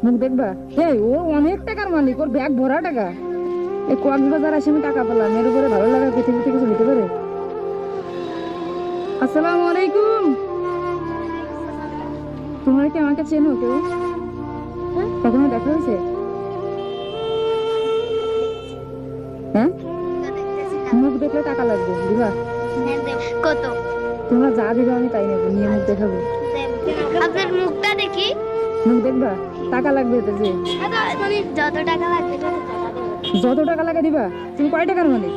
মুখ দেখবা? এই ও অনেক টাকার মালিক, ওর ব্যাগ ভরা টাকা। এই কক্সবাজার আসে আমি টাকা পেলাম, এর উপরে ভালো লাগা পৃথিবীতে কিছু হতে পারে? আসসালামু আলাইকুম। তোমরা কি আমাকে চেনো কেউ? কখনো দেখা হয়েছে? হ্যাঁ, মুখ দেখলে টাকা লাগবে, দিবা? কত? তোমরা যা দিবে আমি তাই নেবো, নিয়ে মুখ দেখাবো। আপনার মুখটা দেখি। মুখ দেখবা? টাকা লাগবে তো যে যত টাকা লাগবে যত টাকা লাগে দিবা। তুমি কয় টাকার মালিক?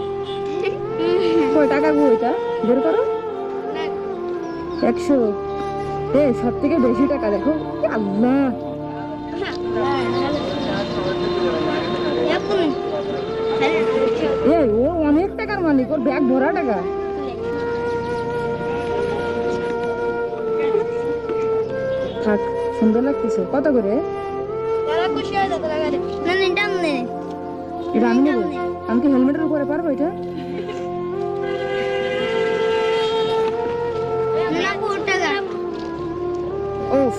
কয় টাকা গো এটা? বের করো। 100। সব থেকে বেশি টাকা দেখো। আল্লাহ, ও অনেক টাকার মালিক, ওর ব্যাগ ভরা টাকা। থাক, সুন্দর লাগতেছে। কত করে? এটা আমি নেবো। আমি কি হেলমেটের উপরে পারবো এটা? ওফ,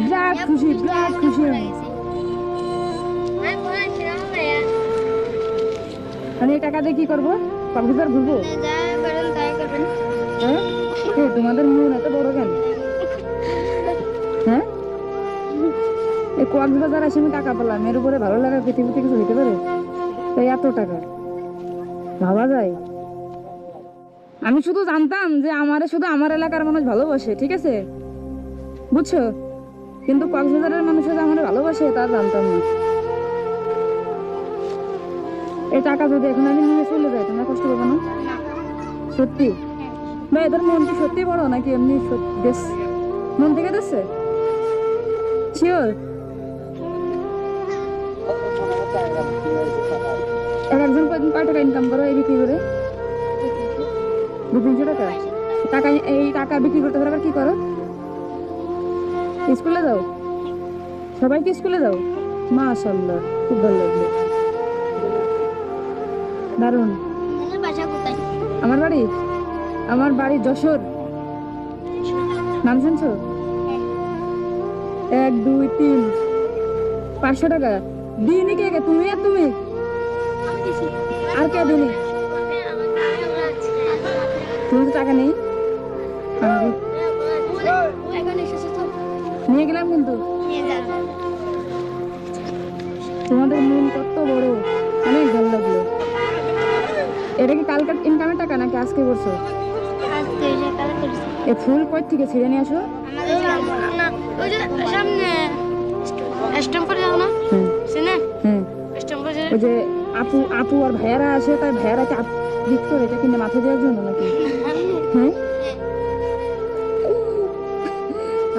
বিরাট খুশি, বিরাট খুশি আমি। মানে এই টাকা দিয়ে কি করবো? কক্সবাজার ঘুরবো? হ্যাঁ, তোমাদের মন এত বড় কেন? হ্যাঁ, এই কক্সবাজার আসে আমি টাকা পেলাম, এর উপরে ভালো লাগা পৃথিবীতে কিছু হতে পারে? তাই এত টাকা ভাবা যায়? আমি শুধু জানতাম যে আমারে শুধু আমার এলাকার মানুষ ভালোবাসে, ঠিক আছে, বুঝছো? কিন্তু কক্সবাজারের মানুষের যে আমার ভালোবাসে তা জানতাম না। এই টাকা যদি এখন আমি নিয়ে চলে যাই, তোমরা কষ্ট পাবো না? সত্যি? বা এদের মন কি সত্যি বড় নাকি এমনি বেশ মন থেকে দিচ্ছে? শিওর? একজন কয় টাকা ইনকাম করো এই বিক্রি করে? 200-300 টাকা? টাকা এই টাকা বিক্রি করতে পারো, আবার কি করো? স্কুলে যাও? সবাই কি স্কুলে যাও? মাশাআল্লাহ, খুব ভালো লাগলো, দারুণ। আমার বাড়ি যশোর। নাম শুনছো? 1 2 3 500 টাকা দিইনি। কে কে? তুমি আর তুমি আর কে দিনি? তুমি তো টাকা নেই। নিয়ে গেলাম কিন্তু। তোমাদের মন কত বড়, অনেক ভালো লাগলো। এটা কি কালকার ইনকামের টাকা নাকি আজকে করছো? এ ফুল কই থেকে ছিঁড়ে নিয়ে আসো? ওই যে আপু আর ভাইয়ারা আসে, তাই ভাইয়ারাকে গিফট করে এটা কিনে মাথা দেওয়ার জন্য নাকি? হ্যাঁ,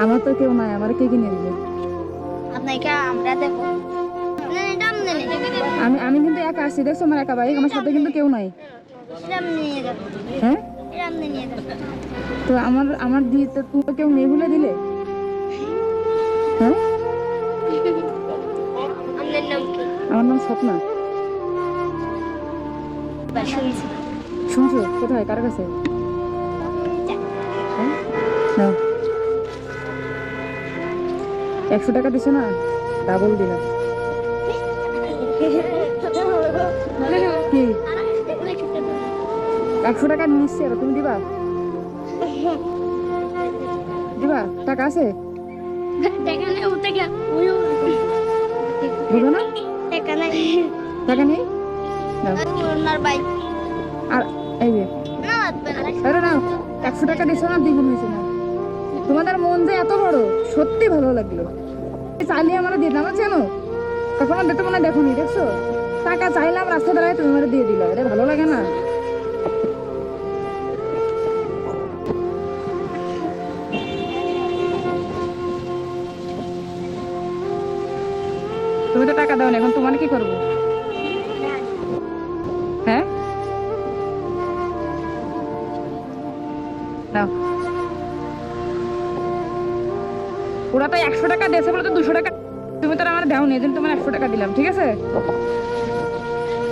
আমার তো কেউ নাই, আমার কে কিনে দিবে? আমি কিন্তু একা আসছি, দেখছো আমার একা বাড়ি, আমার সাথে কিন্তু কেউ নাই। হ্যাঁ, তো আমার দিতে তুমি কেউ নেই বলে দিলে? হ্যাঁ, আমার নাম স্বপ্না। শুনছো? কোথায়? কার কাছে? হ্যাঁ, নাও। 100 টাকা দিছো না, ডাবল দিলাম। কি 100 টাকা নিচ্ছি আর তুমি দিবা? দিবা? টাকা আছে? দিবা না? টাকা নেই? আর এই যে আরে নাও, 100 টাকা দিছো না, দ্বিগুণ হয়েছে না। তোমাদের মন যে এত বড়, সত্যি ভালো লাগলো। চাইলে আমার দিতাম, চেনো? কখনো দিতে মনে দেখো নি, দেখছো? টাকা চাইলাম রাস্তা দাঁড়ায়, তুমি আমার দিয়ে দিল, এটা ভালো লাগে না? তুমি তো টাকা দাও না, এখন তোমার কি করবো? হ্যাঁ, দাও। ওরা তো 100 টাকা দিয়েছে বলে তো 200 টাকা তুমি তো আমার দাও নি, এজন্য তোমার 100 টাকা দিলাম, ঠিক আছে?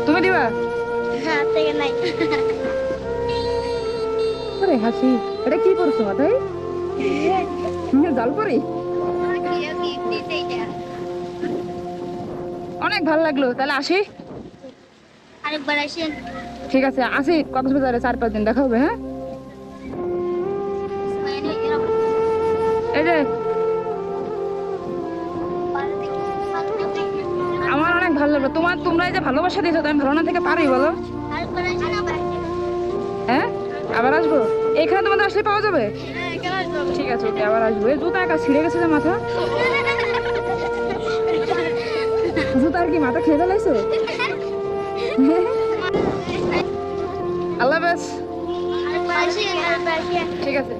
তুমি দিবা? আরে হাসি, এটা কি করছো মাথায়? জাল পরি? অনেক ভালো লাগলো, তাহলে আসি। আরেকবার আসেন। ঠিক আছে, আসি কক্সবাজারে 4-5 দিন দেখা হবে। হ্যাঁ, এই যে আমার অনেক ভালো লাগলো। তোমরা এই যে ভালোবাসা দিয়েছো, তো আমি ভালো না থেকে পারি বলো? আরেকবার আসেন আবার। হ্যাঁ, আবার আসবো। এখানে তোমাদের আসলে পাওয়া যাবে? হ্যাঁ, কেন আসবো? ঠিক আছে, ওকে, আবার আসবো। এই জুতা একা ছিঁড়ে গেছে যে মাথা। জুতা আর কি মাথা খেয়ে ফেলাইছো? আল্লাহ হাফেজ। আরেকবার আসেন, আরেকবার আসেন। ঠিক আছে।